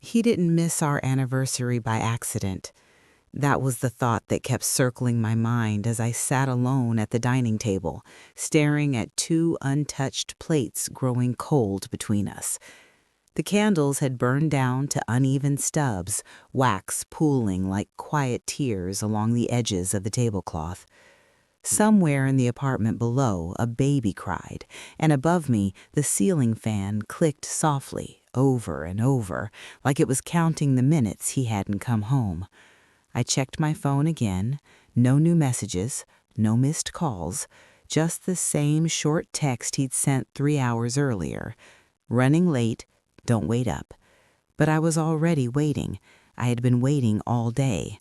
He didn't miss our anniversary by accident. That was the thought that kept circling my mind as I sat alone at the dining table, staring at two untouched plates growing cold between us. The candles had burned down to uneven stubs, wax pooling like quiet tears along the edges of the tablecloth. Somewhere in the apartment below, a baby cried, and above me, the ceiling fan clicked softly, over and over, like it was counting the minutes he hadn't come home. I checked my phone again. No new messages, no missed calls, just the same short text he'd sent 3 hours earlier. Running late, don't wait up. But I was already waiting. I had been waiting all day.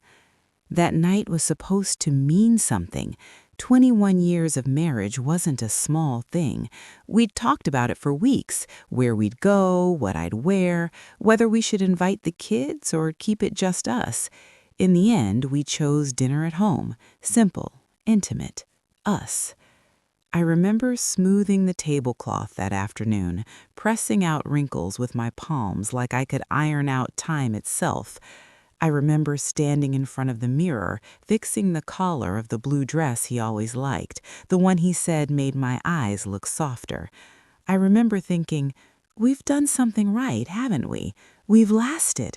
That night was supposed to mean something. 21 years of marriage wasn't a small thing. We'd talked about it for weeks, where we'd go, what I'd wear, whether we should invite the kids or keep it just us. In the end, we chose dinner at home, simple, intimate, us. I remember smoothing the tablecloth that afternoon, pressing out wrinkles with my palms like I could iron out time itself. I remember standing in front of the mirror, fixing the collar of the blue dress he always liked, the one he said made my eyes look softer. I remember thinking, we've done something right, haven't we? We've lasted.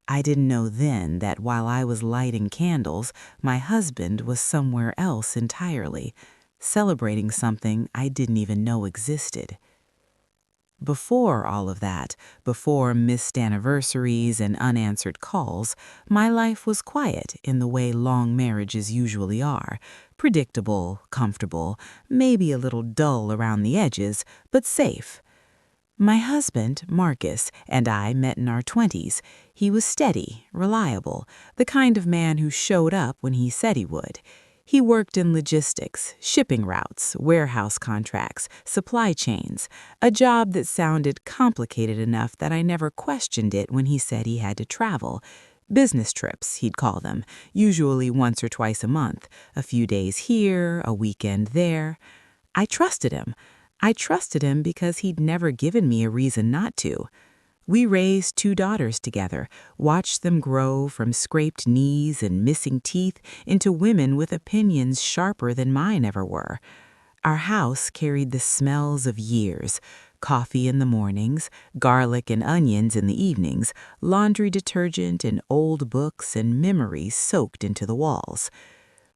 I didn't know then that while I was lighting candles, my husband was somewhere else entirely, celebrating something I didn't even know existed. Before all of that, before missed anniversaries and unanswered calls, my life was quiet in the way long marriages usually are. Predictable, comfortable, maybe a little dull around the edges, but safe. My husband, Marcus, and I met in our 20s. He was steady, reliable, the kind of man who showed up when he said he would. He worked in logistics, shipping routes, warehouse contracts, supply chains, a job that sounded complicated enough that I never questioned it when he said he had to travel. Business trips, he'd call them, usually once or twice a month, a few days here, a weekend there. I trusted him. I trusted him because he'd never given me a reason not to. We raised 2 daughters together, watched them grow from scraped knees and missing teeth into women with opinions sharper than mine ever were. Our house carried the smells of years: coffee in the mornings, garlic and onions in the evenings, laundry detergent and old books and memories soaked into the walls.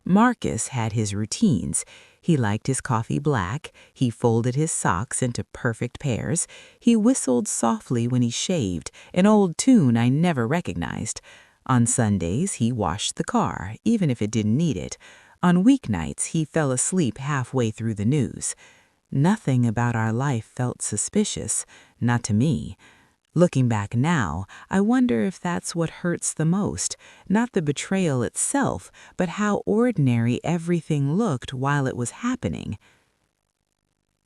Marcus had his routines. He liked his coffee black, he folded his socks into perfect pairs, he whistled softly when he shaved, an old tune I never recognized. On Sundays, he washed the car, even if it didn't need it. On weeknights, he fell asleep halfway through the news. Nothing about our life felt suspicious, not to me. Looking back now, I wonder if that's what hurts the most, not the betrayal itself, but how ordinary everything looked while it was happening.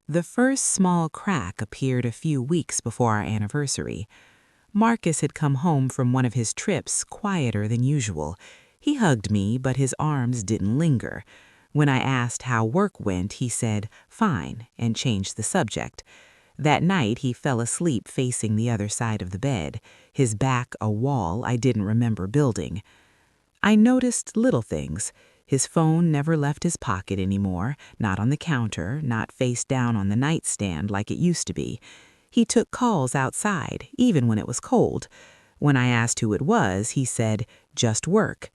The first small crack appeared a few weeks before our anniversary. Marcus had come home from one of his trips quieter than usual. He hugged me, but his arms didn't linger. When I asked how work went, he said, "Fine," and changed the subject. That night, he fell asleep facing the other side of the bed, his back a wall I didn't remember building. I noticed little things. His phone never left his pocket anymore, not on the counter, not face down on the nightstand like it used to be. He took calls outside, even when it was cold. When I asked who it was, he said, "Just work."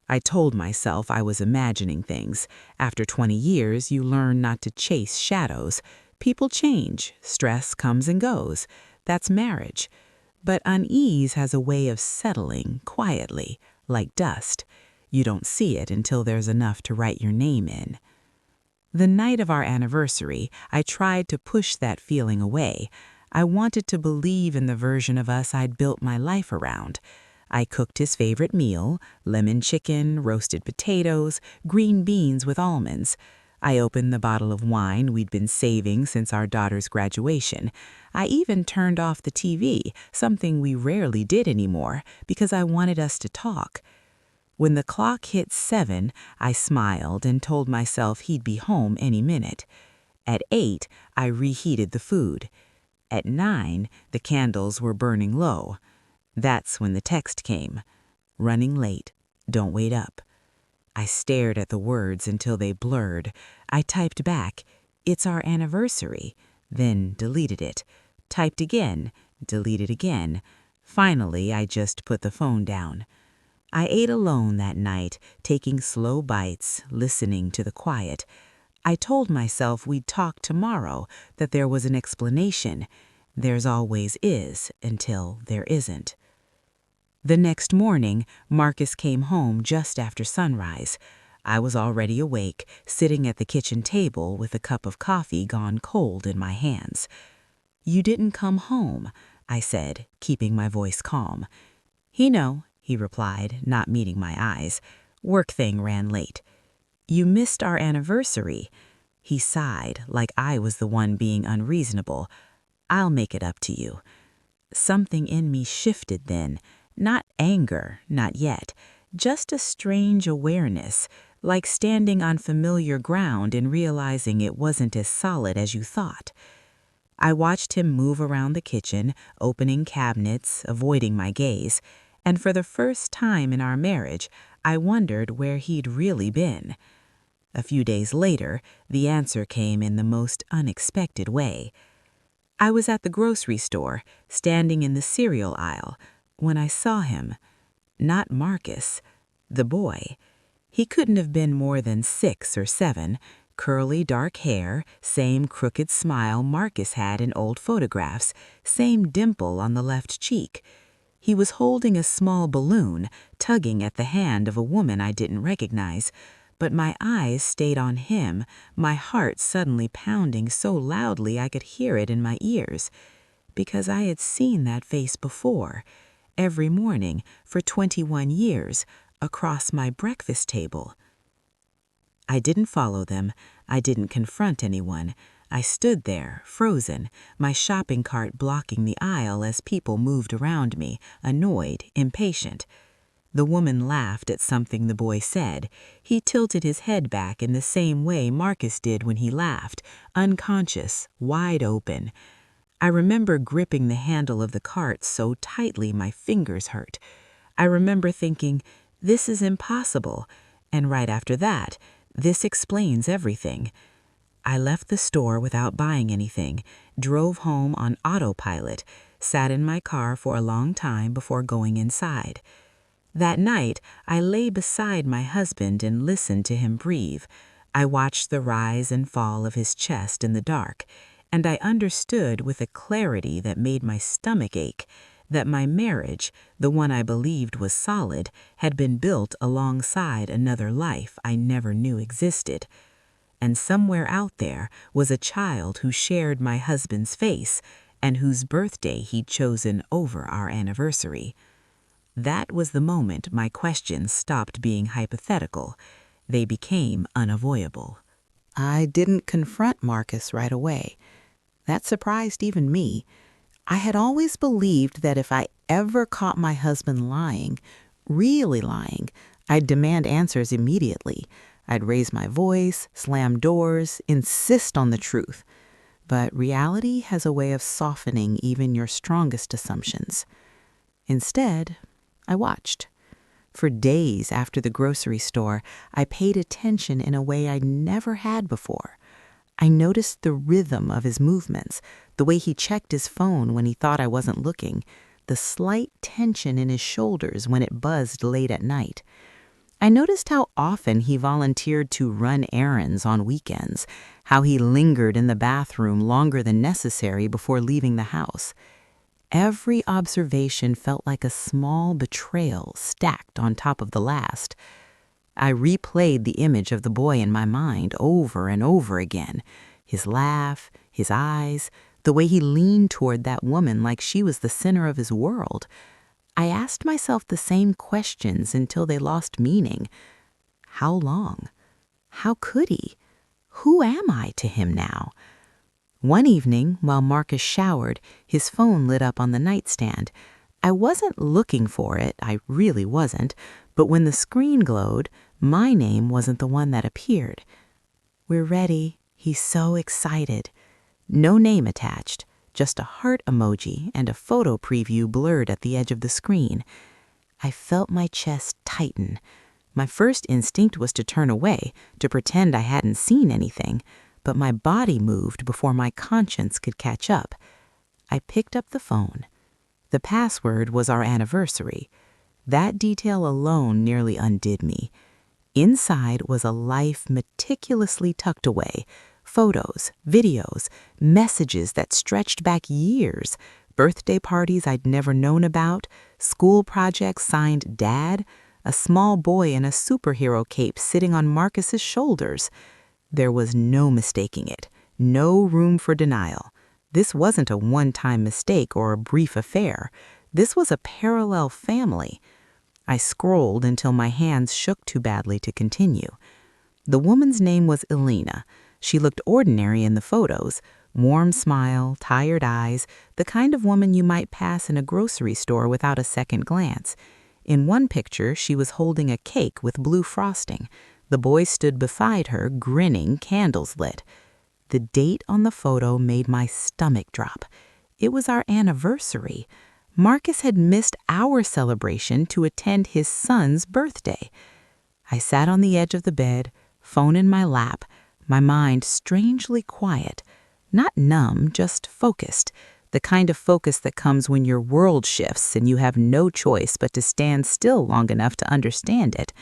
I told myself I was imagining things. After 20 years, you learn not to chase shadows. People change, stress comes and goes. That's marriage. But unease has a way of settling quietly, like dust. You don't see it until there's enough to write your name in. The night of our anniversary, I tried to push that feeling away. I wanted to believe in the version of us I'd built my life around. I cooked his favorite meal, lemon chicken, roasted potatoes, green beans with almonds. I opened the bottle of wine we'd been saving since our daughter's graduation. I even turned off the TV, something we rarely did anymore, because I wanted us to talk. When the clock hit 7, I smiled and told myself he'd be home any minute. At 8, I reheated the food. At 9, the candles were burning low. That's when the text came. Running late. Don't wait up. I stared at the words until they blurred. I typed back, "It's our anniversary," then deleted it. Typed again, deleted again. Finally, I just put the phone down. I ate alone that night, taking slow bites, listening to the quiet. I told myself we'd talk tomorrow, that there was an explanation. There's always is until there isn't. The next morning, Marcus came home just after sunrise. I was already awake, sitting at the kitchen table with a cup of coffee gone cold in my hands. "You didn't come home," I said, keeping my voice calm. He replied, not meeting my eyes. "Work thing ran late." "You missed our anniversary." He sighed, like I was the one being unreasonable. "I'll make it up to you." Something in me shifted then. Not anger, not yet. Just a strange awareness, like standing on familiar ground and realizing it wasn't as solid as you thought. I watched him move around the kitchen, opening cabinets, avoiding my gaze, and for the first time in our marriage, I wondered where he'd really been. A few days later, the answer came in the most unexpected way. I was at the grocery store, standing in the cereal aisle, when I saw him. Not Marcus, the boy. He couldn't have been more than 6 or 7, curly dark hair, same crooked smile Marcus had in old photographs, same dimple on the left cheek. He was holding a small balloon, tugging at the hand of a woman I didn't recognize, but my eyes stayed on him, my heart suddenly pounding so loudly I could hear it in my ears, because I had seen that face before, every morning for 21 years, across my breakfast table. I didn't follow them. I didn't confront anyone. I stood there, frozen, my shopping cart blocking the aisle as people moved around me, annoyed, impatient. The woman laughed at something the boy said. He tilted his head back in the same way Marcus did when he laughed, unconscious, wide open. I remember gripping the handle of the cart so tightly my fingers hurt. I remember thinking, this is impossible, and right after that, this explains everything. I left the store without buying anything, drove home on autopilot, sat in my car for a long time before going inside. That night, I lay beside my husband and listened to him breathe. I watched the rise and fall of his chest in the dark, and I understood with a clarity that made my stomach ache that my marriage, the one I believed was solid, had been built alongside another life I never knew existed. And somewhere out there was a child who shared my husband's face and whose birthday he'd chosen over our anniversary. That was the moment my questions stopped being hypothetical. They became unavoidable. I didn't confront Marcus right away. That surprised even me. I had always believed that if I ever caught my husband lying, really lying, I'd demand answers immediately. I'd raise my voice, slam doors, insist on the truth. But reality has a way of softening even your strongest assumptions. Instead, I watched. For days after the grocery store, I paid attention in a way I never had before. I noticed the rhythm of his movements, the way he checked his phone when he thought I wasn't looking, the slight tension in his shoulders when it buzzed late at night. I noticed how often he volunteered to run errands on weekends, how he lingered in the bathroom longer than necessary before leaving the house. Every observation felt like a small betrayal stacked on top of the last. I replayed the image of the boy in my mind over and over again. His laugh, his eyes, the way he leaned toward that woman like she was the center of his world. I asked myself the same questions until they lost meaning. How long? How could he? Who am I to him now? One evening, while Marcus showered, his phone lit up on the nightstand. I wasn't looking for it, I really wasn't, but when the screen glowed, my name wasn't the one that appeared. "We're ready." He's so excited. No name attached, just a heart emoji and a photo preview blurred at the edge of the screen. I felt my chest tighten. My first instinct was to turn away, to pretend I hadn't seen anything, but my body moved before my conscience could catch up. I picked up the phone. The password was our anniversary. That detail alone nearly undid me. Inside was a life meticulously tucked away. Photos, videos, messages that stretched back years, birthday parties I'd never known about, school projects signed Dad, a small boy in a superhero cape sitting on Marcus's shoulders. There was no mistaking it, no room for denial. This wasn't a one-time mistake or a brief affair. This was a parallel family. I scrolled until my hands shook too badly to continue. The woman's name was Elena. She looked ordinary in the photos. Warm smile, tired eyes, the kind of woman you might pass in a grocery store without a second glance. In one picture, she was holding a cake with blue frosting. The boy stood beside her, grinning, candles lit. The date on the photo made my stomach drop. It was our anniversary. Marcus had missed our celebration to attend his son's birthday. I sat on the edge of the bed, phone in my lap, my mind strangely quiet. Not numb, just focused. The kind of focus that comes when your world shifts and you have no choice but to stand still long enough to understand it.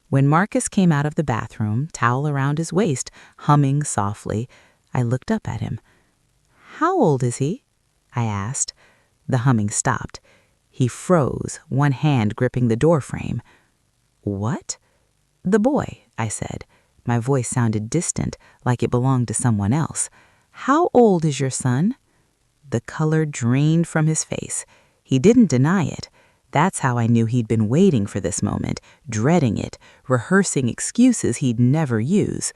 When Marcus came out of the bathroom, towel around his waist, humming softly, I looked up at him. "How old is he?" I asked. The humming stopped. He froze, one hand gripping the doorframe. "What?" "The boy," I said. My voice sounded distant, like it belonged to someone else. "How old is your son?" The color drained from his face. He didn't deny it. That's how I knew he'd been waiting for this moment, dreading it, rehearsing excuses he'd never use.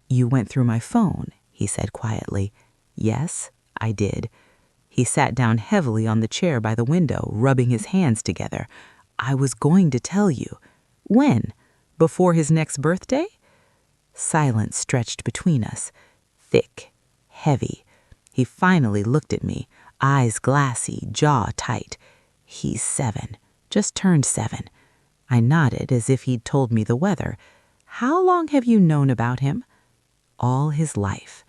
"You went through my phone," he said quietly. "Yes, I did." He sat down heavily on the chair by the window, rubbing his hands together. "I was going to tell you." "When? Before his next birthday?" Silence stretched between us, thick, heavy. He finally looked at me, eyes glassy, jaw tight. "He's 7, just turned 7. I nodded as if he'd told me the weather. "How long have you known about him?" "All his life."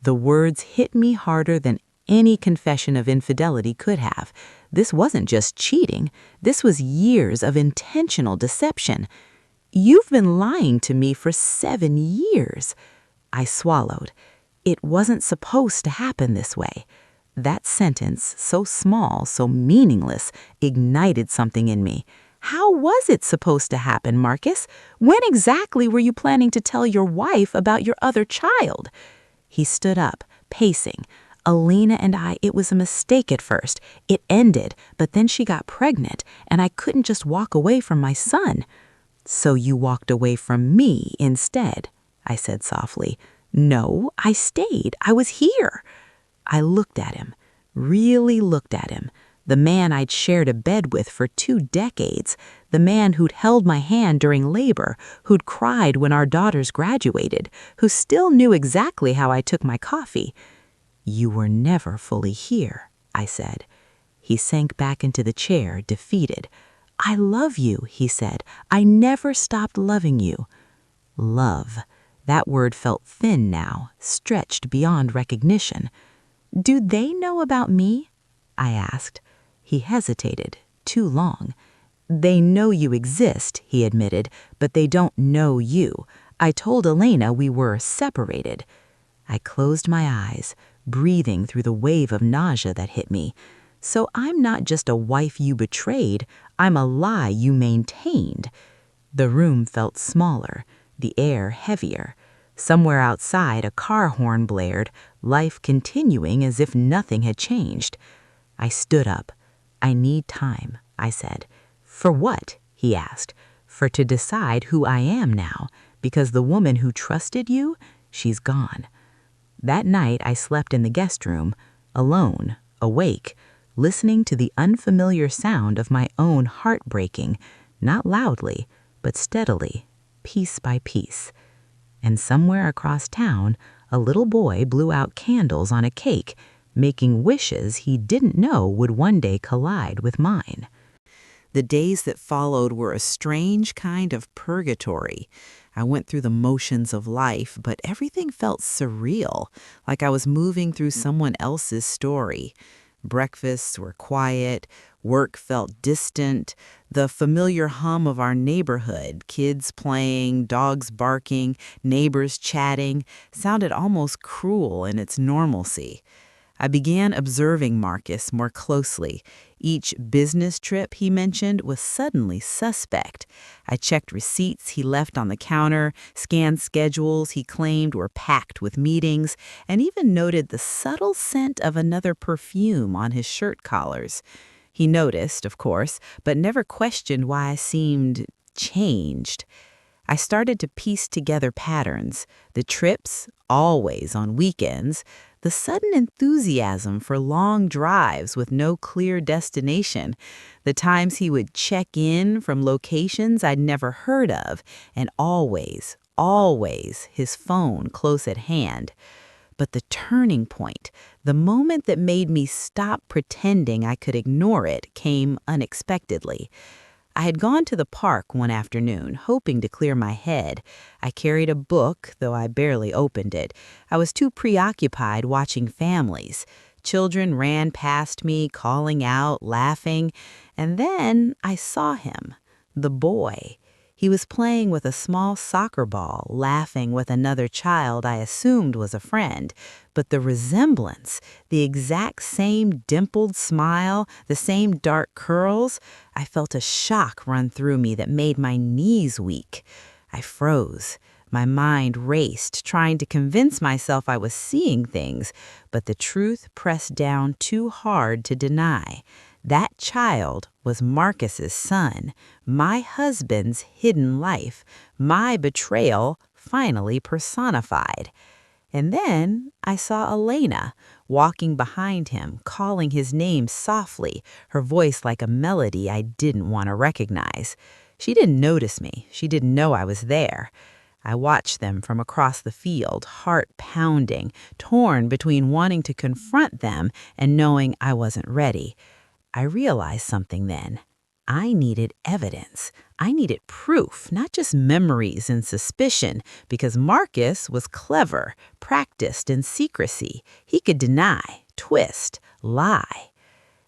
The words hit me harder than any confession of infidelity could have. This wasn't just cheating. This was years of intentional deception. "You've been lying to me for 7 years." I swallowed. It wasn't supposed to happen this way. That sentence, so small, so meaningless, ignited something in me. How was it supposed to happen, Marcus? When exactly were you planning to tell your wife about your other child? He stood up, pacing. "Elena and I, it was a mistake at first. It ended, but then she got pregnant, and I couldn't just walk away from my son." "So you walked away from me instead," I said softly. "No, I stayed. I was here." I looked at him, really looked at him, the man I'd shared a bed with for 2 decades, the man who'd held my hand during labor, who'd cried when our daughters graduated, who still knew exactly how I took my coffee. "You were never fully here," I said. He sank back into the chair, defeated. "I love you," he said. "I never stopped loving you." Love. That word felt thin now, stretched beyond recognition. "Do they know about me?" I asked. He hesitated, too long. "They know you exist," he admitted, "but they don't know you. I told Elena we were separated." I closed my eyes, breathing through the wave of nausea that hit me. "So I'm not just a wife you betrayed, I'm a lie you maintained." The room felt smaller, the air heavier. Somewhere outside, a car horn blared, life continuing as if nothing had changed. I stood up. "I need time," I said. "For what?" he asked. "For to decide who I am now, because the woman who trusted you, she's gone." That night I slept in the guest room, alone, awake, listening to the unfamiliar sound of my own heart breaking, not loudly, but steadily, piece by piece. And somewhere across town, a little boy blew out candles on a cake, making wishes he didn't know would one day collide with mine. The days that followed were a strange kind of purgatory. I went through the motions of life, but everything felt surreal, like I was moving through someone else's story. Breakfasts were quiet, work felt distant, the familiar hum of our neighborhood, kids playing, dogs barking, neighbors chatting, sounded almost cruel in its normalcy. I began observing Marcus more closely. Each business trip he mentioned was suddenly suspect. I checked receipts he left on the counter, scanned schedules he claimed were packed with meetings, and even noted the subtle scent of another perfume on his shirt collars. He noticed, of course, but never questioned why I seemed changed. I started to piece together patterns, the trips, always on weekends, the sudden enthusiasm for long drives with no clear destination, the times he would check in from locations I'd never heard of, and always his phone close at hand. But the turning point, the moment that made me stop pretending I could ignore it, came unexpectedly. I had gone to the park one afternoon, hoping to clear my head. I carried a book, though I barely opened it. I was too preoccupied watching families. Children ran past me, calling out, laughing, and then I saw him, the boy. He was playing with a small soccer ball, laughing with another child I assumed was a friend. But the resemblance, the exact same dimpled smile, the same dark curls, I felt a shock run through me that made my knees weak. I froze. My mind raced, trying to convince myself I was seeing things, but the truth pressed down too hard to deny. That child was Marcus's son, my husband's hidden life, my betrayal finally personified. And then I saw Elena walking behind him, calling his name softly, her voice like a melody I didn't want to recognize. She didn't notice me. She didn't know I was there. I watched them from across the field, heart pounding, torn between wanting to confront them and knowing I wasn't ready. I realized something then. I needed evidence. I needed proof, not just memories and suspicion, because Marcus was clever, practiced in secrecy. He could deny, twist, lie.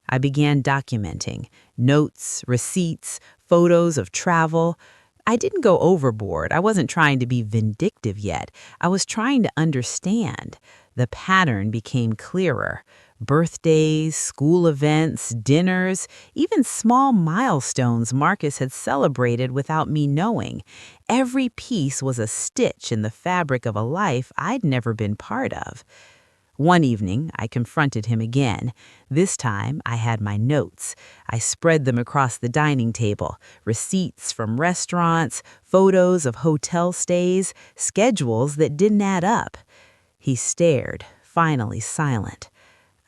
I began documenting notes, receipts, photos of travel. I didn't go overboard. I wasn't trying to be vindictive yet. I was trying to understand. The pattern became clearer. Birthdays, school events, dinners, even small milestones Marcus had celebrated without me knowing. Every piece was a stitch in the fabric of a life I'd never been part of. One evening, I confronted him again. This time, I had my notes. I spread them across the dining table, receipts from restaurants, photos of hotel stays, schedules that didn't add up. He stared, finally silent.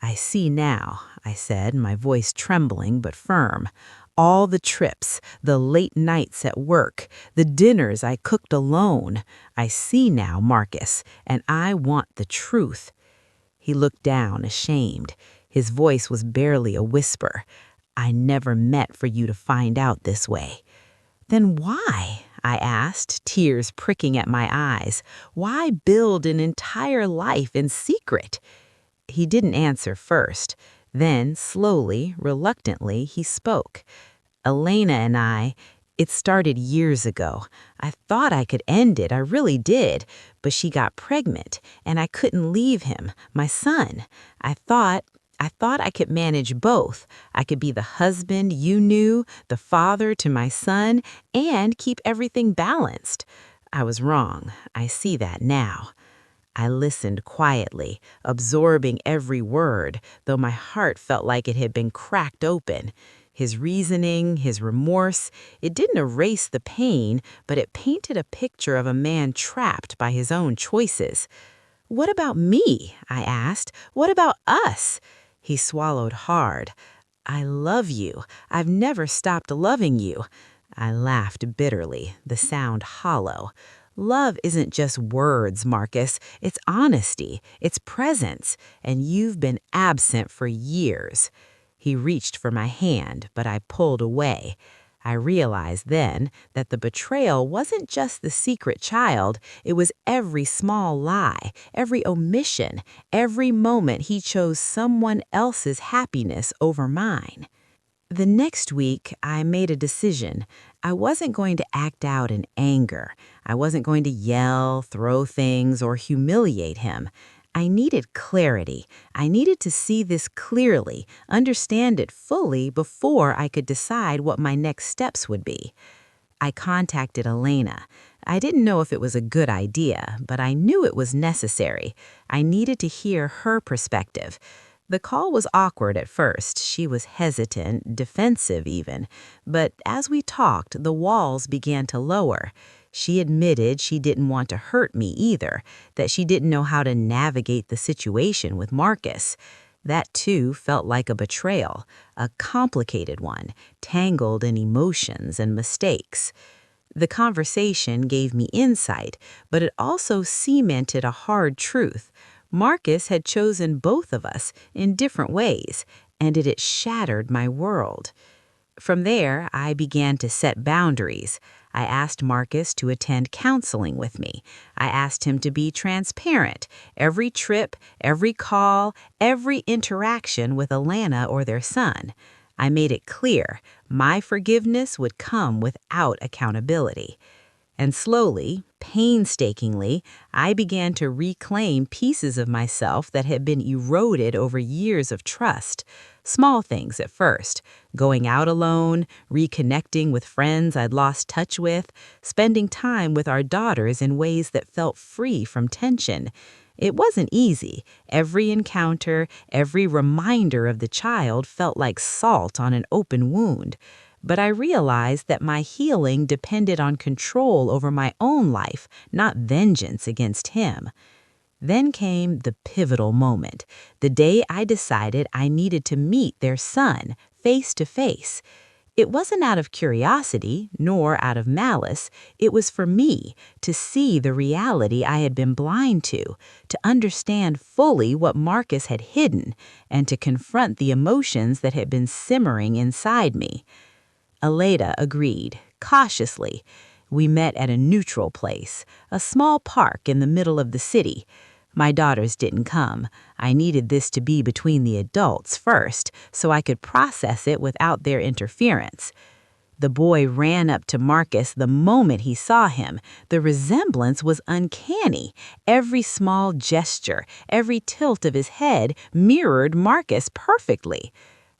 "I see now," I said, my voice trembling but firm. "All the trips, the late nights at work, the dinners I cooked alone. I see now, Marcus, and I want the truth." He looked down, ashamed. His voice was barely a whisper. "I never meant for you to find out this way." "Then why?" I asked, tears pricking at my eyes. "Why build an entire life in secret?" He didn't answer first. Then, slowly, reluctantly, he spoke. "Elena and it started years ago. I thought I could end it, I really did. But she got pregnant, and I couldn't leave him, my son. I thought I could manage both. I could be the husband you knew, the father to my son, and keep everything balanced. I was wrong. I see that now." I listened quietly, absorbing every word, though my heart felt like it had been cracked open. His reasoning, his remorse, it didn't erase the pain, but it painted a picture of a man trapped by his own choices. "What about me?" I asked. "What about us?" He swallowed hard. "I love you. I've never stopped loving you." I laughed bitterly, the sound hollow. Love isn't just words, Marcus. It's honesty, it's presence, and you've been absent for years. He reached for my hand, but I pulled away. I realized then that the betrayal wasn't just the secret child, it was every small lie, every omission, every moment he chose someone else's happiness over mine. The next week, I made a decision. I wasn't going to act out in anger. I wasn't going to yell, throw things, or humiliate him. I needed clarity. I needed to see this clearly, understand it fully before I could decide what my next steps would be. I contacted Elena. I didn't know if it was a good idea, but I knew it was necessary. I needed to hear her perspective. The call was awkward at first. She was hesitant, defensive even. But as we talked, the walls began to lower. She admitted she didn't want to hurt me either, that she didn't know how to navigate the situation with Marcus. That too felt like a betrayal, a complicated one, tangled in emotions and mistakes. The conversation gave me insight, but it also cemented a hard truth. Marcus had chosen both of us in different ways, and it had shattered my world. From there, I began to set boundaries. I asked Marcus to attend counseling with me. I asked him to be transparent. Every trip, every call, every interaction with Alana or their son. I made it clear my forgiveness would come without accountability. And slowly, painstakingly, I began to reclaim pieces of myself that had been eroded over years of trust. Small things at first, going out alone, reconnecting with friends I'd lost touch with, spending time with our daughters in ways that felt free from tension. It wasn't easy. Every encounter, every reminder of the child felt like salt on an open wound. But I realized that my healing depended on control over my own life, not vengeance against him. Then came the pivotal moment, the day I decided I needed to meet their son, face to face. It wasn't out of curiosity, nor out of malice. It was for me to see the reality I had been blind to understand fully what Marcus had hidden, and to confront the emotions that had been simmering inside me. Aleda agreed, cautiously. We met at a neutral place, a small park in the middle of the city. My daughters didn't come. I needed this to be between the adults first, so I could process it without their interference. The boy ran up to Marcus the moment he saw him. The resemblance was uncanny. Every small gesture, every tilt of his head mirrored Marcus perfectly.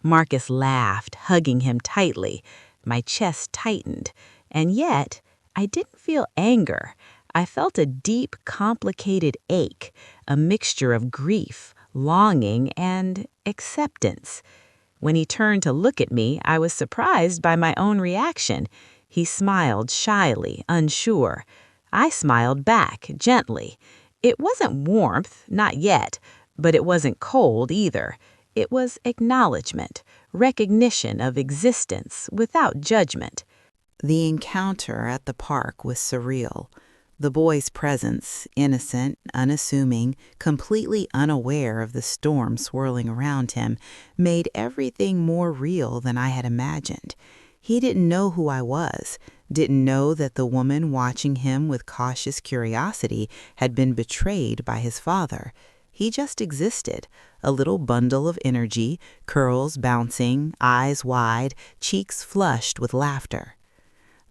Marcus laughed, hugging him tightly. My chest tightened, and yet I didn't feel anger. I felt a deep, complicated ache, a mixture of grief, longing, and acceptance. When he turned to look at me, I was surprised by my own reaction. He smiled shyly, unsure. I smiled back, gently. It wasn't warmth, not yet, but it wasn't cold either. It was acknowledgement, recognition of existence without judgment. The encounter at the park was surreal. The boy's presence, innocent, unassuming, completely unaware of the storm swirling around him, made everything more real than I had imagined. He didn't know who I was, didn't know that the woman watching him with cautious curiosity had been betrayed by his father. He just existed, a little bundle of energy, curls bouncing, eyes wide, cheeks flushed with laughter.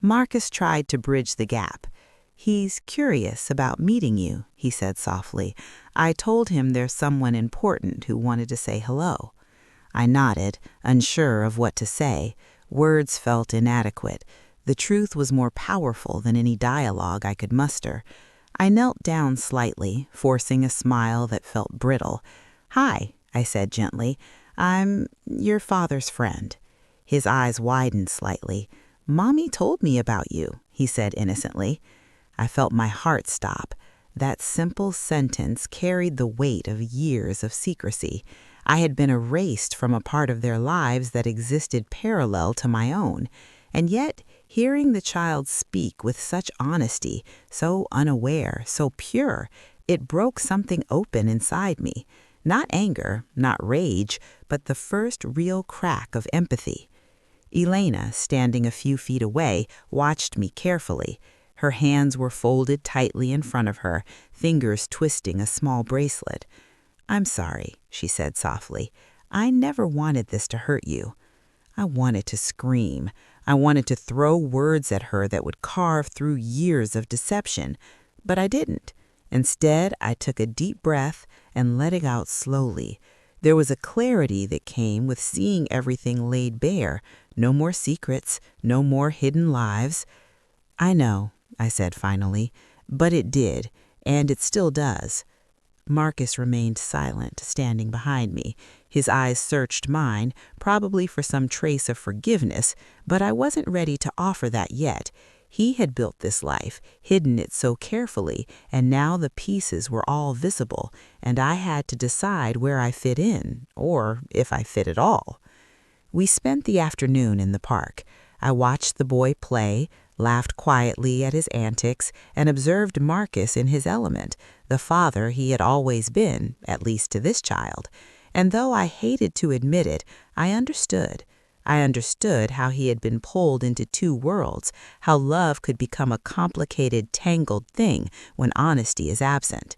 Marcus tried to bridge the gap. "He's curious about meeting you," he said softly. "I told him there's someone important who wanted to say hello." I nodded, unsure of what to say. Words felt inadequate. The truth was more powerful than any dialogue I could muster. I knelt down slightly, forcing a smile that felt brittle. "Hi," I said gently. "I'm your father's friend." His eyes widened slightly. "Mommy told me about you," he said innocently. I felt my heart stop. That simple sentence carried the weight of years of secrecy. I had been erased from a part of their lives that existed parallel to my own. And yet, Hearing the child speak with such honesty, so unaware, so pure, it broke something open inside me. Not anger, not rage, but the first real crack of empathy. Elena, standing a few feet away, watched me carefully. Her hands were folded tightly in front of her, fingers twisting a small bracelet. "I'm sorry," she said softly. "I never wanted this to hurt you." I wanted to scream. I wanted to throw words at her that would carve through years of deception, but I didn't. Instead, I took a deep breath and let it out slowly. There was a clarity that came with seeing everything laid bare. No more secrets, no more hidden lives. "I know," I said finally, "but it did, and it still does." Marcus remained silent, standing behind me. His eyes searched mine, probably for some trace of forgiveness, but I wasn't ready to offer that yet. He had built this life, hidden it so carefully, and now the pieces were all visible, and I had to decide where I fit in, or if I fit at all. We spent the afternoon in the park. I watched the boy play, laughed quietly at his antics, and observed Marcus in his element, the father he had always been, at least to this child. And though I hated to admit it, I understood. I understood how he had been pulled into two worlds, how love could become a complicated, tangled thing when honesty is absent.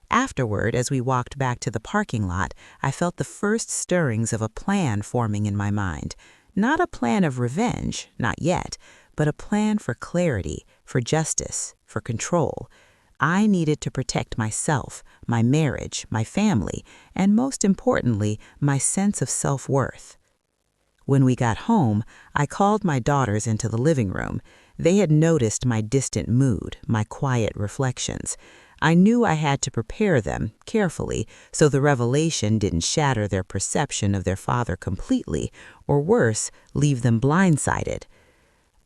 Afterward, as we walked back to the parking lot, I felt the first stirrings of a plan forming in my mind. Not a plan of revenge, not yet, but a plan for clarity, for justice, for control. I needed to protect myself, my marriage, my family, and most importantly, my sense of self-worth. When we got home, I called my daughters into the living room. They had noticed my distant mood, my quiet reflections. I knew I had to prepare them carefully so the revelation didn't shatter their perception of their father completely, or worse, leave them blindsided.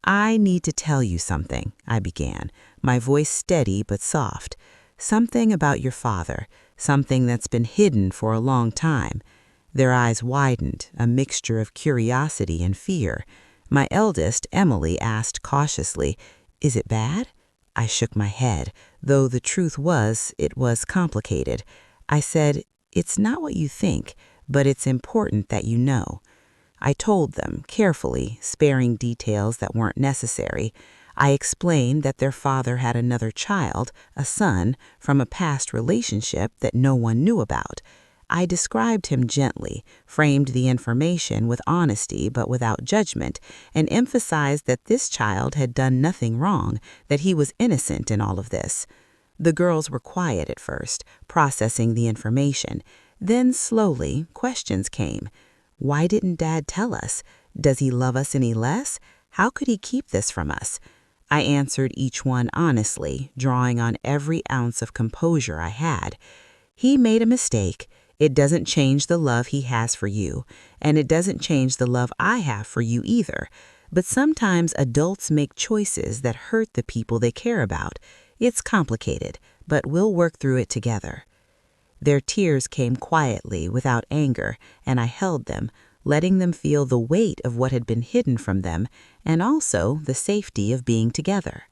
"I need to tell you something," I began, my voice steady but soft. "Something about your father, something that's been hidden for a long time." Their eyes widened, a mixture of curiosity and fear. My eldest, Emily, asked cautiously, "Is it bad?" I shook my head, though the truth was, it was complicated. I said, "It's not what you think, but it's important that you know." I told them, carefully, sparing details that weren't necessary. I explained that their father had another child, a son, from a past relationship that no one knew about. I described him gently, framed the information with honesty but without judgment, and emphasized that this child had done nothing wrong, that he was innocent in all of this. The girls were quiet at first, processing the information. Then, slowly, questions came. Why didn't Dad tell us? Does he love us any less? How could he keep this from us? I answered each one honestly, drawing on every ounce of composure I had. He made a mistake. It doesn't change the love he has for you, and it doesn't change the love I have for you either. But sometimes adults make choices that hurt the people they care about. It's complicated, but we'll work through it together. Their tears came quietly, without anger, and I held them, letting them feel the weight of what had been hidden from them, and also the safety of being together.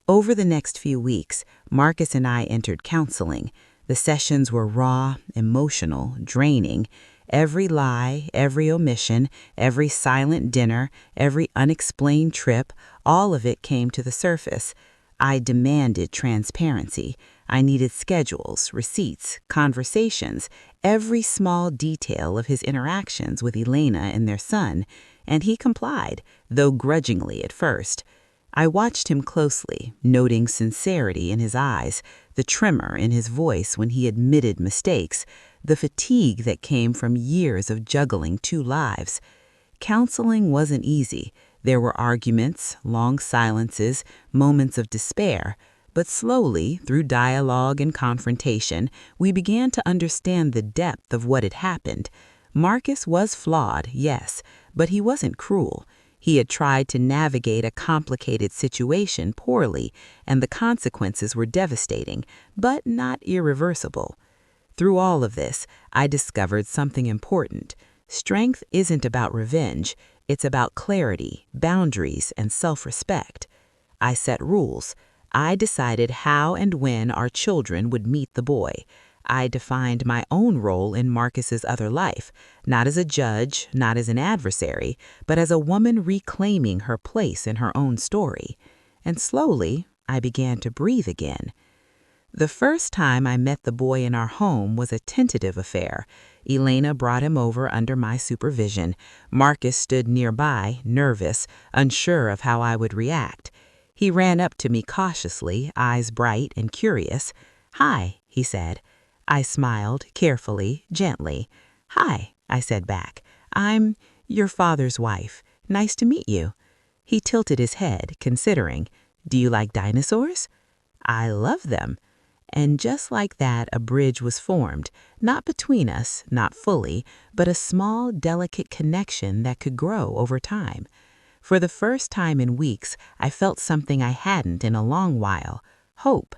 Over the next few weeks, Marcus and I entered counseling. The sessions were raw, emotional, draining. Every lie, every omission, every silent dinner, every unexplained trip, all of it came to the surface. I demanded transparency. I needed schedules, receipts, conversations, every small detail of his interactions with Elena and their son, and he complied, though grudgingly at first. I watched him closely, noting sincerity in his eyes, the tremor in his voice when he admitted mistakes, the fatigue that came from years of juggling two lives. Counseling wasn't easy. There were arguments, long silences, moments of despair, but slowly, through dialogue and confrontation, we began to understand the depth of what had happened. Marcus was flawed, yes, but he wasn't cruel. He had tried to navigate a complicated situation poorly, and the consequences were devastating, but not irreversible. Through all of this, I discovered something important. Strength isn't about revenge. It's about clarity, boundaries, and self-respect. I set rules. I decided how and when our children would meet the boy. I defined my own role in Marcus's other life, not as a judge, not as an adversary, but as a woman reclaiming her place in her own story. And slowly, I began to breathe again. The first time I met the boy in our home was a tentative affair. Elena brought him over under my supervision. Marcus stood nearby, nervous, unsure of how I would react. He ran up to me cautiously, eyes bright and curious. "Hi," he said. I smiled, carefully, gently. "Hi," I said back. "I'm your father's wife. Nice to meet you." He tilted his head, considering. "Do you like dinosaurs?" "I love them." And just like that, a bridge was formed, not between us, not fully, but a small, delicate connection that could grow over time. For the first time in weeks, I felt something I hadn't in a long while: hope.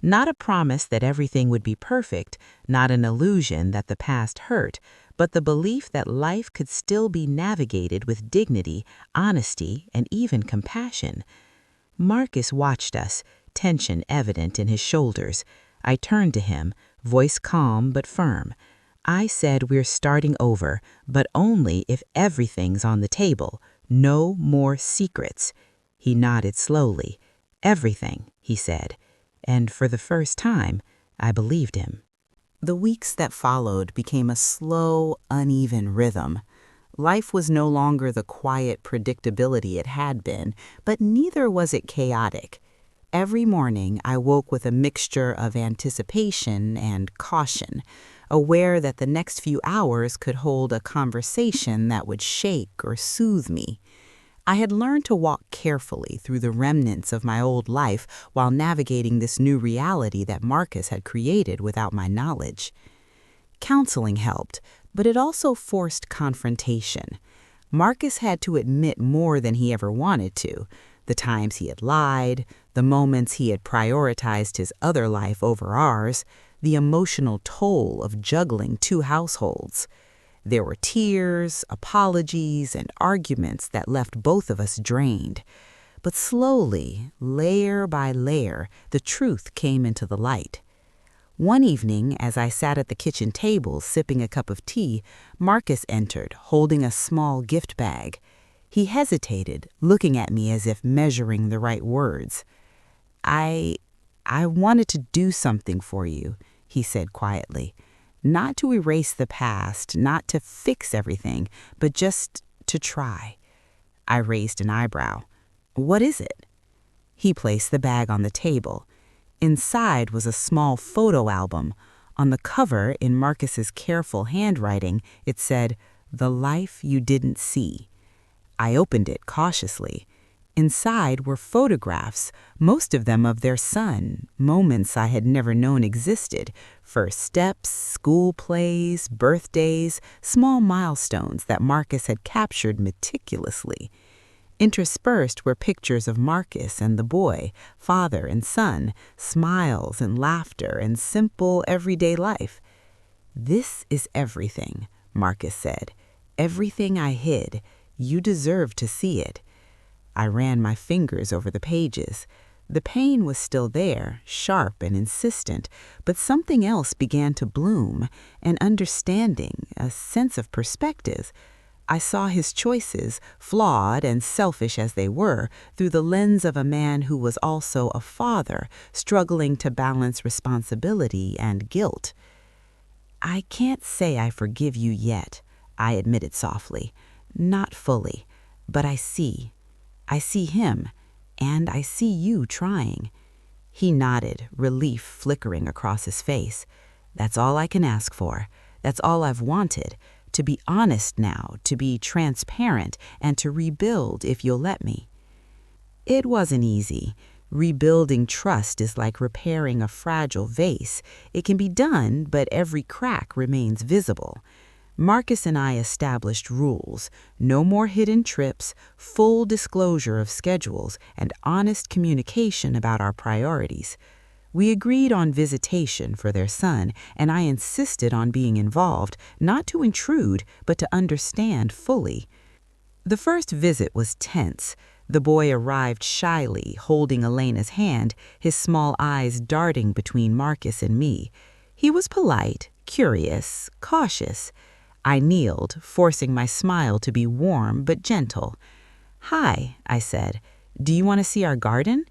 Not a promise that everything would be perfect, not an illusion that the past hurt, but the belief that life could still be navigated with dignity, honesty, and even compassion. Marcus watched us, tension evident in his shoulders. I turned to him, voice calm but firm. I said we're starting over, but only if everything's on the table. No more secrets. He nodded slowly. "Everything," he said. And for the first time, I believed him. The weeks that followed became a slow, uneven rhythm. Life was no longer the quiet predictability it had been, but neither was it chaotic. Every morning, I woke with a mixture of anticipation and caution, aware that the next few hours could hold a conversation that would shake or soothe me. I had learned to walk carefully through the remnants of my old life while navigating this new reality that Marcus had created without my knowledge. Counseling helped, but it also forced confrontation. Marcus had to admit more than he ever wanted to: the times he had lied, the moments he had prioritized his other life over ours, the emotional toll of juggling two households. There were tears, apologies, and arguments that left both of us drained. But slowly, layer by layer, the truth came into the light. One evening, as I sat at the kitchen table sipping a cup of tea, Marcus entered, holding a small gift bag. He hesitated, looking at me as if measuring the right words. I wanted to do something for you," he said quietly. "Not to erase the past, not to fix everything, but just to try." I raised an eyebrow. "What is it?" He placed the bag on the table. Inside was a small photo album. On the cover, in Marcus's careful handwriting, it said, "The life you didn't see." I opened it cautiously. Inside were photographs, most of them of their son, moments I had never known existed: first steps, school plays, birthdays, small milestones that Marcus had captured meticulously. Interspersed were pictures of Marcus and the boy, father and son, smiles and laughter and simple everyday life. "This is everything," Marcus said. "Everything I hid. You deserve to see it." I ran my fingers over the pages. The pain was still there, sharp and insistent, but something else began to bloom: an understanding, a sense of perspective. I saw his choices, flawed and selfish as they were, through the lens of a man who was also a father, struggling to balance responsibility and guilt. "I can't say I forgive you yet," I admitted softly. "Not fully, but I see. I see him, and I see you trying." He nodded, relief flickering across his face. "That's all I can ask for. That's all I've wanted. To be honest now, to be transparent, and to rebuild if you'll let me." It wasn't easy. Rebuilding trust is like repairing a fragile vase. It can be done, but every crack remains visible. Marcus and I established rules: no more hidden trips, full disclosure of schedules, and honest communication about our priorities. We agreed on visitation for their son, and I insisted on being involved, not to intrude, but to understand fully. The first visit was tense. The boy arrived shyly, holding Elena's hand, his small eyes darting between Marcus and me. He was polite, curious, cautious. I kneeled, forcing my smile to be warm but gentle. "Hi," I said. "Do you want to see our garden?"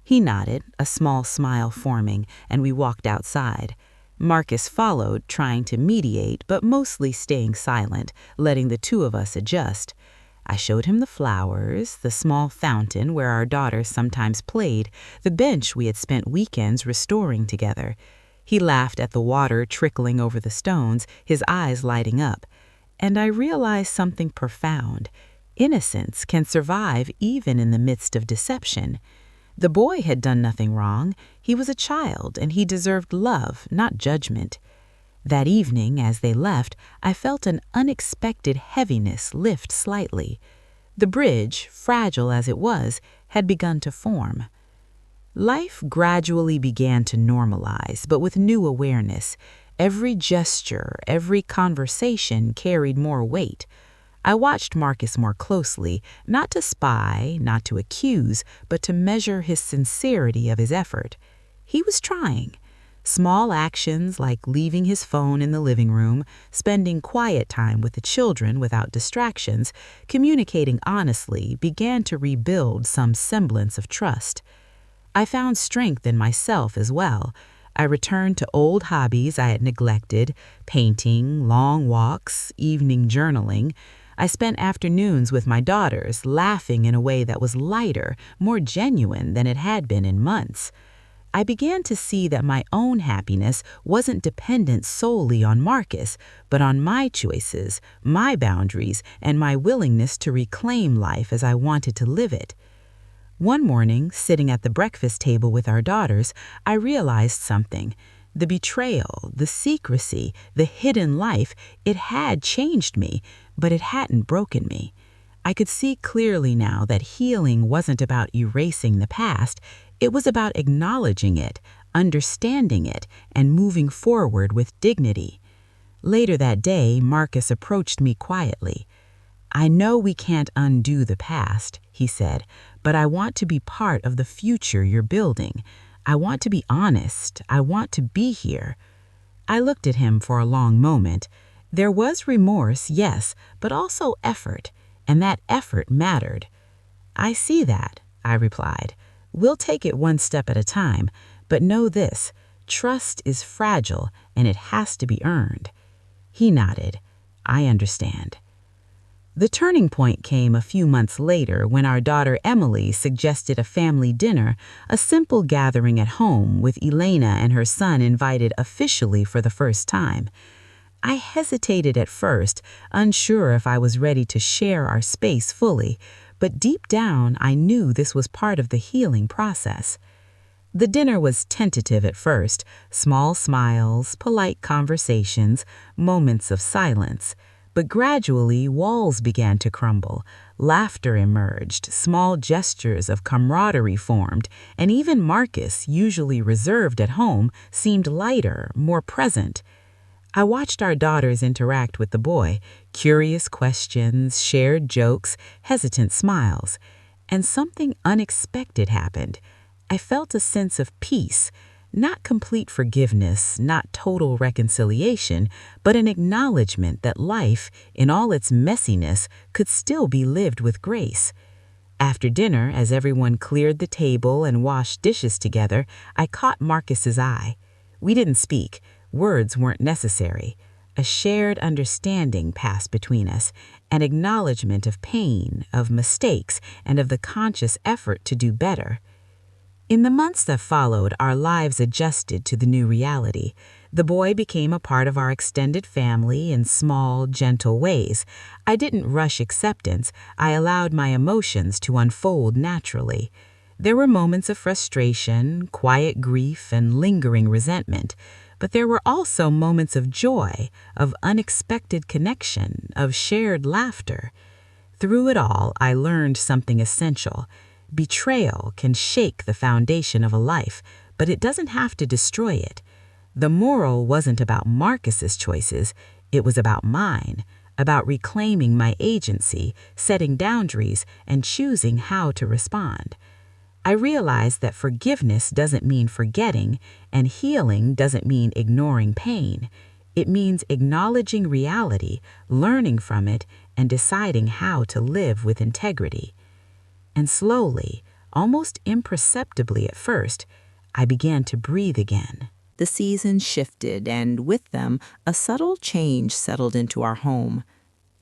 He nodded, a small smile forming, and we walked outside. Marcus followed, trying to mediate, but mostly staying silent, letting the two of us adjust. I showed him the flowers, the small fountain where our daughters sometimes played, the bench we had spent weekends restoring together. He laughed at the water trickling over the stones, his eyes lighting up. And I realized something profound. Innocence can survive even in the midst of deception. The boy had done nothing wrong. He was a child, and he deserved love, not judgment. That evening, as they left, I felt an unexpected heaviness lift slightly. The bridge, fragile as it was, had begun to form. Life gradually began to normalize, but with new awareness. Every gesture, every conversation carried more weight. I watched Marcus more closely, not to spy, not to accuse, but to measure his sincerity of his effort. He was trying. Small actions like leaving his phone in the living room, spending quiet time with the children without distractions, communicating honestly, began to rebuild some semblance of trust. I found strength in myself as well. I returned to old hobbies I had neglected, painting, long walks, evening journaling. I spent afternoons with my daughters, laughing in a way that was lighter, more genuine than it had been in months. I began to see that my own happiness wasn't dependent solely on Marcus, but on my choices, my boundaries, and my willingness to reclaim life as I wanted to live it. One morning, sitting at the breakfast table with our daughters, I realized something. The betrayal, the secrecy, the hidden life, it had changed me, but it hadn't broken me. I could see clearly now that healing wasn't about erasing the past. It was about acknowledging it, understanding it, and moving forward with dignity. Later that day, Marcus approached me quietly. "I know we can't undo the past," he said, "but I want to be part of the future you're building. I want to be honest. I want to be here." I looked at him for a long moment. There was remorse, yes, but also effort, and that effort mattered. "I see that," I replied. "We'll take it one step at a time, but know this, trust is fragile and it has to be earned." He nodded. "I understand." The turning point came a few months later when our daughter Emily suggested a family dinner, a simple gathering at home with Elena and her son invited officially for the first time. I hesitated at first, unsure if I was ready to share our space fully, but deep down I knew this was part of the healing process. The dinner was tentative at first, small smiles, polite conversations, moments of silence. But gradually, walls began to crumble, laughter emerged, small gestures of camaraderie formed, and even Marcus, usually reserved at home, seemed lighter, more present. I watched our daughters interact with the boy, curious questions, shared jokes, hesitant smiles. And something unexpected happened. I felt a sense of peace. Not complete forgiveness, not total reconciliation, but an acknowledgement that life, in all its messiness, could still be lived with grace. After dinner, as everyone cleared the table and washed dishes together, I caught Marcus's eye. We didn't speak. Words weren't necessary. A shared understanding passed between us, an acknowledgement of pain, of mistakes, and of the conscious effort to do better. In the months that followed, our lives adjusted to the new reality. The boy became a part of our extended family in small, gentle ways. I didn't rush acceptance. I allowed my emotions to unfold naturally. There were moments of frustration, quiet grief, and lingering resentment. But there were also moments of joy, of unexpected connection, of shared laughter. Through it all, I learned something essential. Betrayal can shake the foundation of a life, but it doesn't have to destroy it. The moral wasn't about Marcus's choices, it was about mine. about reclaiming my agency, setting boundaries, and choosing how to respond. I realized that forgiveness doesn't mean forgetting, and healing doesn't mean ignoring pain. It means acknowledging reality, learning from it, and deciding how to live with integrity. And slowly, almost imperceptibly at first, I began to breathe again. The seasons shifted, and with them, a subtle change settled into our home.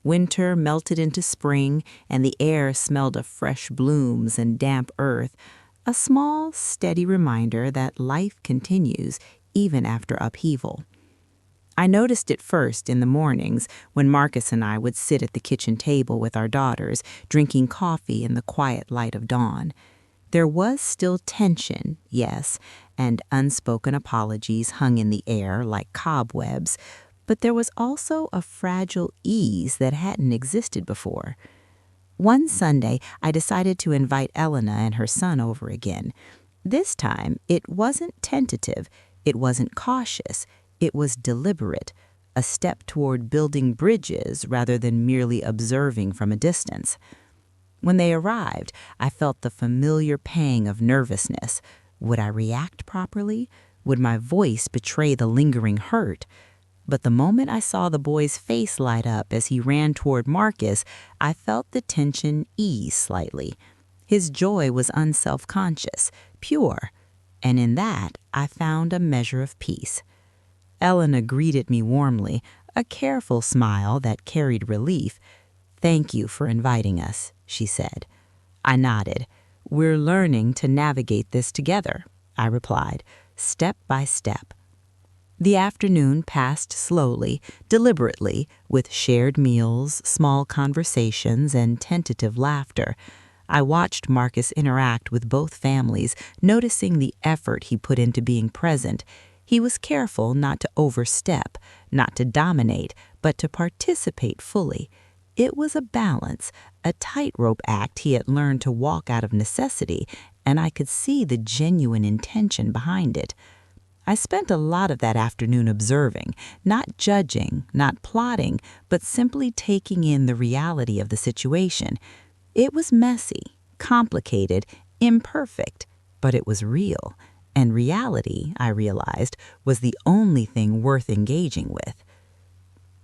Winter melted into spring, and the air smelled of fresh blooms and damp earth, a small, steady reminder that life continues even after upheaval. I noticed it first in the mornings when Marcus and I would sit at the kitchen table with our daughters, drinking coffee in the quiet light of dawn. There was still tension, yes, and unspoken apologies hung in the air like cobwebs, but there was also a fragile ease that hadn't existed before. One Sunday, I decided to invite Elena and her son over again. This time, it wasn't tentative, it wasn't cautious, it was deliberate, a step toward building bridges rather than merely observing from a distance. When they arrived, I felt the familiar pang of nervousness. Would I react properly? Would my voice betray the lingering hurt? But the moment I saw the boy's face light up as he ran toward Marcus, I felt the tension ease slightly. His joy was unself-conscious, pure, and in that I found a measure of peace. Elena greeted me warmly, a careful smile that carried relief. "Thank you for inviting us," she said. I nodded. "We're learning to navigate this together," I replied, step by step. The afternoon passed slowly, deliberately, with shared meals, small conversations, and tentative laughter. I watched Marcus interact with both families, noticing the effort he put into being present. He was careful not to overstep, not to dominate, but to participate fully. It was a balance, a tightrope act he had learned to walk out of necessity, and I could see the genuine intention behind it. I spent a lot of that afternoon observing, not judging, not plotting, but simply taking in the reality of the situation. It was messy, complicated, imperfect, but it was real. And reality, I realized, was the only thing worth engaging with.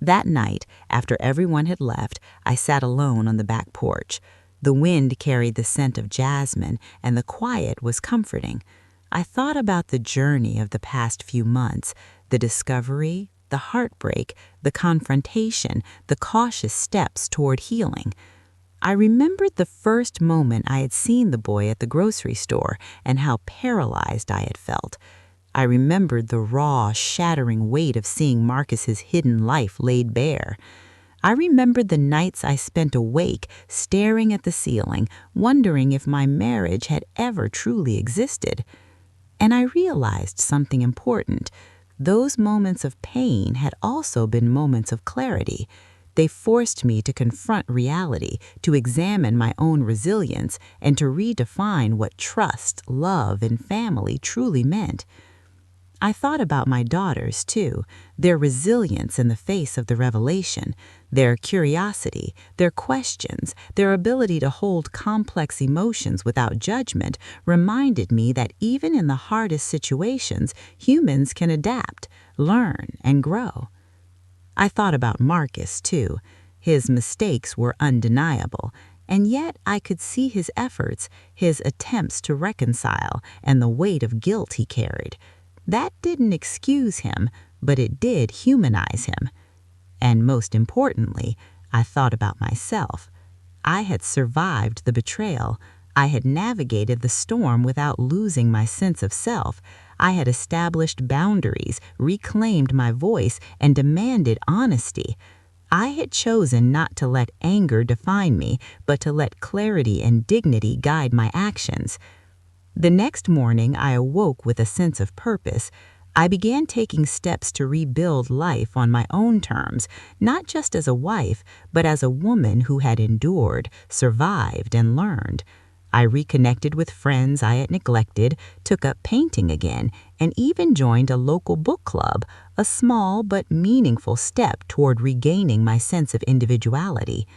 That night, after everyone had left, I sat alone on the back porch. The wind carried the scent of jasmine, and the quiet was comforting. I thought about the journey of the past few months, the discovery, the heartbreak, the confrontation, the cautious steps toward healing. I remembered the first moment I had seen the boy at the grocery store and how paralyzed I had felt. I remembered the raw, shattering weight of seeing Marcus's hidden life laid bare. I remembered the nights I spent awake, staring at the ceiling, wondering if my marriage had ever truly existed. And I realized something important. Those moments of pain had also been moments of clarity. They forced me to confront reality, to examine my own resilience, and to redefine what trust, love, and family truly meant. I thought about my daughters, too, their resilience in the face of the revelation, their curiosity, their questions, their ability to hold complex emotions without judgment reminded me that even in the hardest situations, humans can adapt, learn, and grow. I thought about Marcus, too. His mistakes were undeniable, and yet I could see his efforts, his attempts to reconcile, and the weight of guilt he carried. That didn't excuse him, but it did humanize him. And most importantly, I thought about myself. I had survived the betrayal. I had navigated the storm without losing my sense of self. I had established boundaries, reclaimed my voice, and demanded honesty. I had chosen not to let anger define me, but to let clarity and dignity guide my actions. The next morning, I awoke with a sense of purpose. I began taking steps to rebuild life on my own terms, not just as a wife, but as a woman who had endured, survived, and learned. I reconnected with friends I had neglected, took up painting again, and even joined a local book club, a small but meaningful step toward regaining my sense of individuality.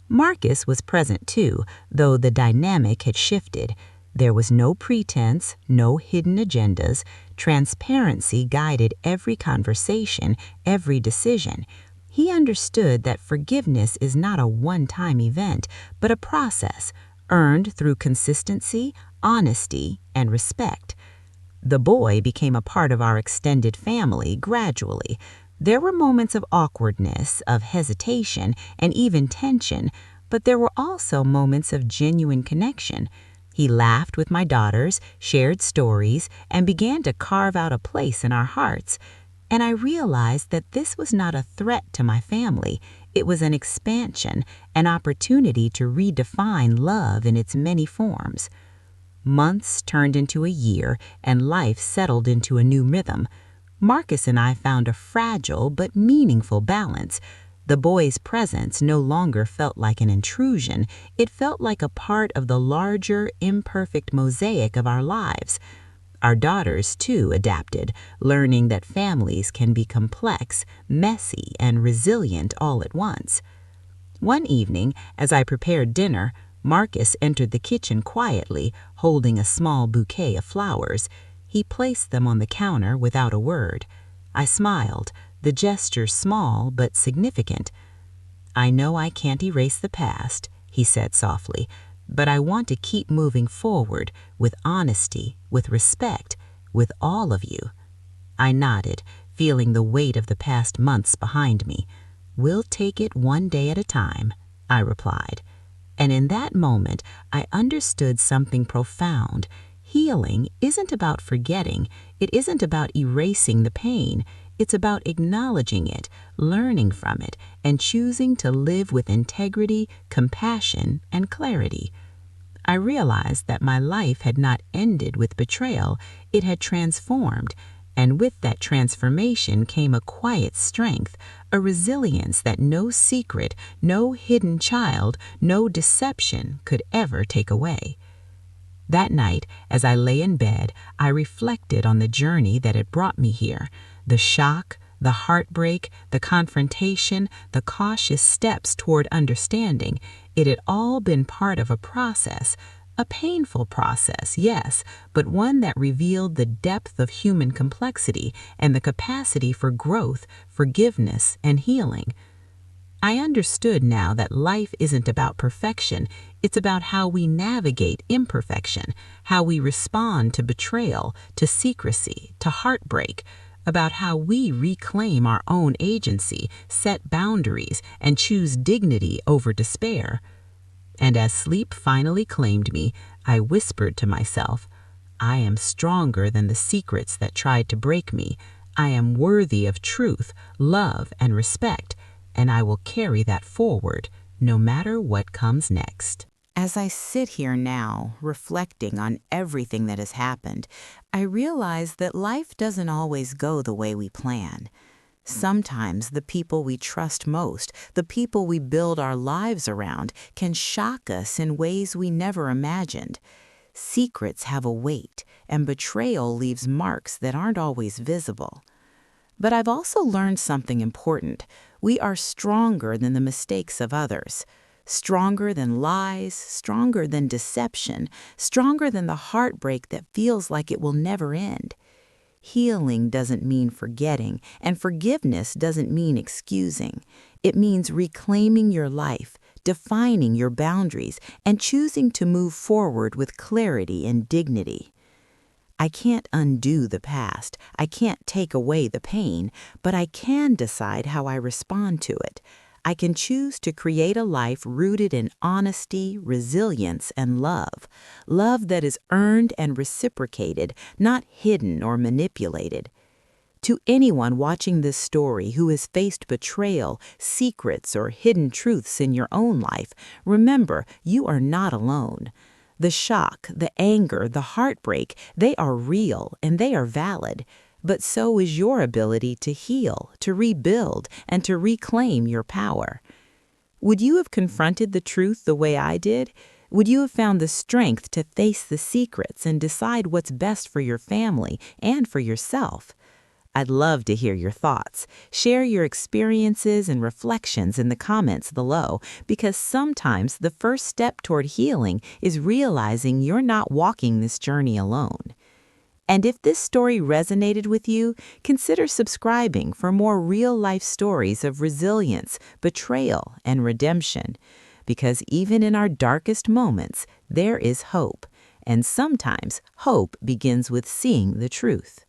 Marcus was present too, though the dynamic had shifted. There was no pretense, no hidden agendas. Transparency guided every conversation, every decision. He understood that forgiveness is not a one-time event, but a process, earned through consistency, honesty, and respect. The boy became a part of our extended family gradually. There were moments of awkwardness, of hesitation, and even tension, but there were also moments of genuine connection. He laughed with my daughters, shared stories, and began to carve out a place in our hearts. And I realized that this was not a threat to my family. It was an expansion, an opportunity to redefine love in its many forms. Months turned into a year, and life settled into a new rhythm. Marcus and I found a fragile but meaningful balance. The boy's presence no longer felt like an intrusion. It felt like a part of the larger, imperfect mosaic of our lives. Our daughters, too, adapted, learning that families can be complex, messy, and resilient all at once. One evening, as I prepared dinner, Marcus entered the kitchen quietly, holding a small bouquet of flowers. He placed them on the counter without a word. I smiled, the gesture small but significant. "I know I can't erase the past," he said softly, "but I want to keep moving forward with honesty, with respect, with all of you." I nodded, feeling the weight of the past months behind me. "We'll take it one day at a time," I replied. And in that moment, I understood something profound. Healing isn't about forgetting. It isn't about erasing the pain. It's about acknowledging it, learning from it, and choosing to live with integrity, compassion, and clarity. I realized that my life had not ended with betrayal. It had transformed. And with that transformation came a quiet strength, a resilience that no secret, no hidden child, no deception could ever take away. That night, as I lay in bed, I reflected on the journey that had brought me here, the shock, the heartbreak, the confrontation, the cautious steps toward understanding. It had all been part of a process. A painful process, yes, but one that revealed the depth of human complexity and the capacity for growth, forgiveness, and healing. I understood now that life isn't about perfection. It's about how we navigate imperfection, how we respond to betrayal, to secrecy, to heartbreak, about how we reclaim our own agency, set boundaries, and choose dignity over despair. And as sleep finally claimed me, I whispered to myself, "I am stronger than the secrets that tried to break me. I am worthy of truth, love, and respect, and I will carry that forward, no matter what comes next." As I sit here now, reflecting on everything that has happened, I realize that life doesn't always go the way we plan. Sometimes the people we trust most, the people we build our lives around, can shock us in ways we never imagined. Secrets have a weight, and betrayal leaves marks that aren't always visible. But I've also learned something important. We are stronger than the mistakes of others. Stronger than lies, stronger than deception, stronger than the heartbreak that feels like it will never end. Healing doesn't mean forgetting, and forgiveness doesn't mean excusing. It means reclaiming your life, defining your boundaries, and choosing to move forward with clarity and dignity. I can't undo the past. I can't take away the pain, but I can decide how I respond to it. I can choose to create a life rooted in honesty, resilience, and love. Love that is earned and reciprocated, not hidden or manipulated. To anyone watching this story who has faced betrayal, secrets, or hidden truths in your own life, remember, you are not alone. The shock, the anger, the heartbreak, they are real and they are valid. But so is your ability to heal, to rebuild, and to reclaim your power. Would you have confronted the truth the way I did? Would you have found the strength to face the secrets and decide what's best for your family and for yourself? I'd love to hear your thoughts. Share your experiences and reflections in the comments below, because sometimes the first step toward healing is realizing you're not walking this journey alone. And if this story resonated with you, consider subscribing for more real-life stories of resilience, betrayal, and redemption. Because even in our darkest moments, there is hope. And sometimes hope begins with seeing the truth.